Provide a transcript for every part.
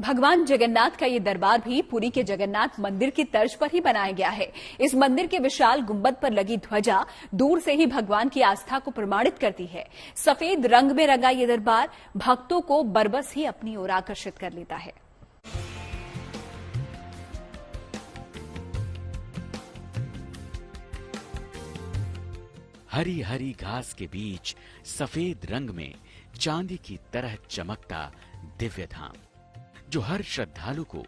भगवान जगन्नाथ का ये दरबार भी पुरी के जगन्नाथ मंदिर की तर्ज पर ही बनाया गया है। इस मंदिर के विशाल गुंबद पर लगी ध्वजा दूर से ही भगवान की आस्था को प्रमाणित करती है। सफेद रंग में रंगा ये दरबार भक्तों को बरबस ही अपनी ओर आकर्षित कर लेता है। हरी हरी घास के बीच सफेद रंग में चांदी की तरह चमकता दिव्य धाम, जो हर श्रद्धालु को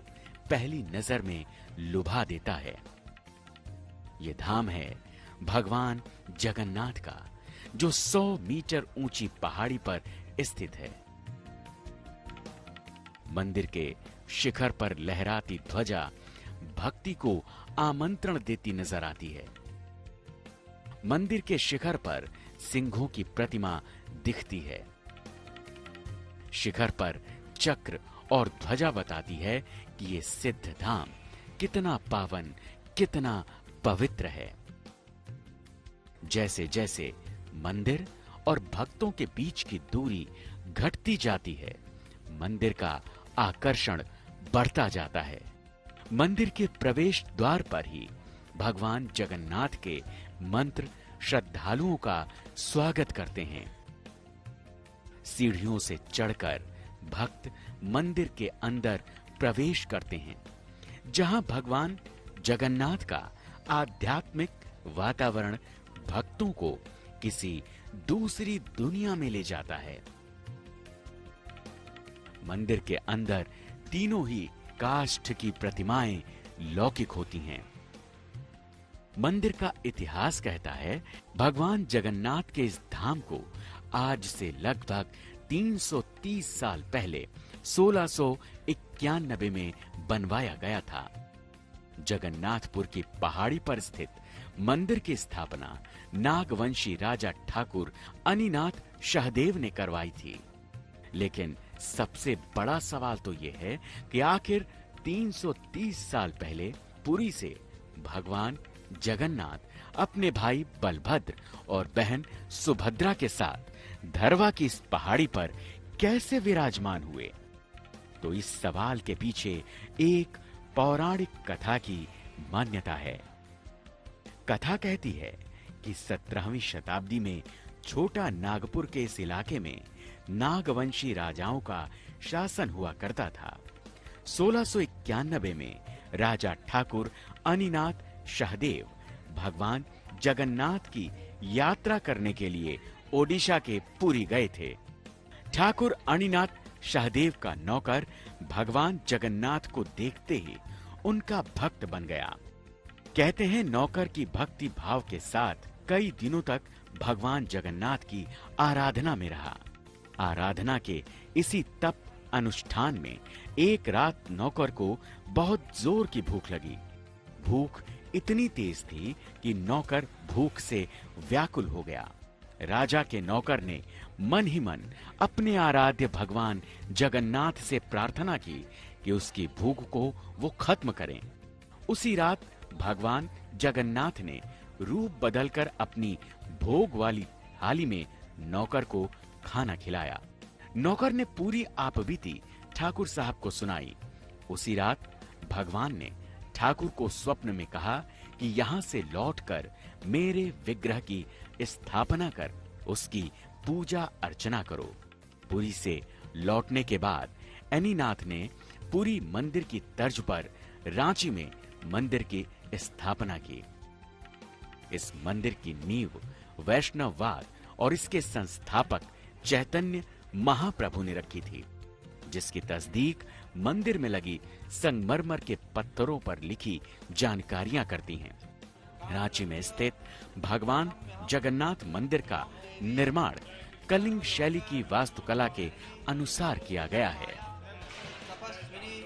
पहली नजर में लुभा देता है। ये धाम है भगवान जगन्नाथ का, जो 100 मीटर ऊंची पहाड़ी पर स्थित है। मंदिर के शिखर पर लहराती ध्वजा भक्ति को आमंत्रण देती नजर आती है। मंदिर के शिखर पर सिंहों की प्रतिमा दिखती है। शिखर पर चक्र और ध्वजा बताती है कि ये सिद्ध धाम कितना पावन, कितना पवित्र है। जैसे जैसे मंदिर और भक्तों के बीच की दूरी घटती जाती है, मंदिर का आकर्षण बढ़ता जाता है। मंदिर के प्रवेश द्वार पर ही भगवान जगन्नाथ के मंत्र श्रद्धालुओं का स्वागत करते हैं। सीढ़ियों से चढ़कर भक्त मंदिर के अंदर प्रवेश करते हैं, जहां भगवान जगन्नाथ का आध्यात्मिक वातावरण भक्तों को किसी दूसरी दुनिया में ले जाता है। मंदिर के अंदर तीनों ही काष्ठ की प्रतिमाएं लौकिक होती हैं। मंदिर का इतिहास कहता है, भगवान जगन्नाथ के इस धाम को आज से लगभग 330 साल पहले 1691 में बनवाया गया था। जगन्नाथपुर की पहाड़ी पर स्थित मंदिर की स्थापना नागवंशी राजा ठाकुर अनिनाथ सहदेव ने करवाई थी। लेकिन सबसे बड़ा सवाल तो यह है कि आखिर 330 साल पहले पुरी से भगवान जगन्नाथ अपने भाई बलभद्र और बहन सुभद्रा के साथ धरवा की इस पहाड़ी पर कैसे विराजमान हुए। तो इस सवाल के पीछे एक पौराणिक कथा की मान्यता है। कथा कहती है कि 17वीं शताब्दी में छोटा नागपुर के इस इलाके में नागवंशी राजाओं का शासन हुआ करता था। 1691 में राजा ठाकुर अनिनाथ सहदेव भगवान जगन्नाथ की यात्रा करने के लिए ओडिशा के पुरी गए थे। ठाकुर अनिनाथ सहदेव का नौकर भगवान जगन्नाथ को देखते ही उनका भक्त बन गया। कहते हैं नौकर की भक्ति भाव के साथ कई दिनों तक भगवान जगन्नाथ की आराधना में रहा। आराधना के इसी तप अनुष्ठान में एक रात नौकर को बहुत जोर की भूख लगी। भूख इतनी तेज थी कि नौकर भूख से व्याकुल हो गया। राजा के नौकर ने मन ही मन अपने आराध्य भगवान जगन्नाथ से प्रार्थना की कि उसकी भूख को वो खत्म करें। उसी रात भगवान जगन्नाथ ने रूप बदलकर अपनी भोग वाली थाली में नौकर को खाना खिलाया। नौकर ने पूरी आपबीती ठाकुर साहब को सुनाई। उसी रात भगवान ने ठाकुर को स्वप्न में कहा कि यहाँ से लौटकर मेरे विग्रह की स्थापना कर उसकी पूजा अर्चना करो। पुरी से लौटने के बाद अनिनाथ ने पुरी मंदिर की तर्ज पर रांची में मंदिर की स्थापना की। इस मंदिर की नींव वैष्णववाद और इसके संस्थापक चैतन्य महाप्रभु ने रखी थी, जिसकी तस्दीक मंदिर में लगी संगमरमर के पत्थरों पर लिखी जानकारियां करती हैं। रांची में स्थित भगवान जगन्नाथ मंदिर का निर्माण कलिंग शैली की वास्तुकला के अनुसार किया गया है।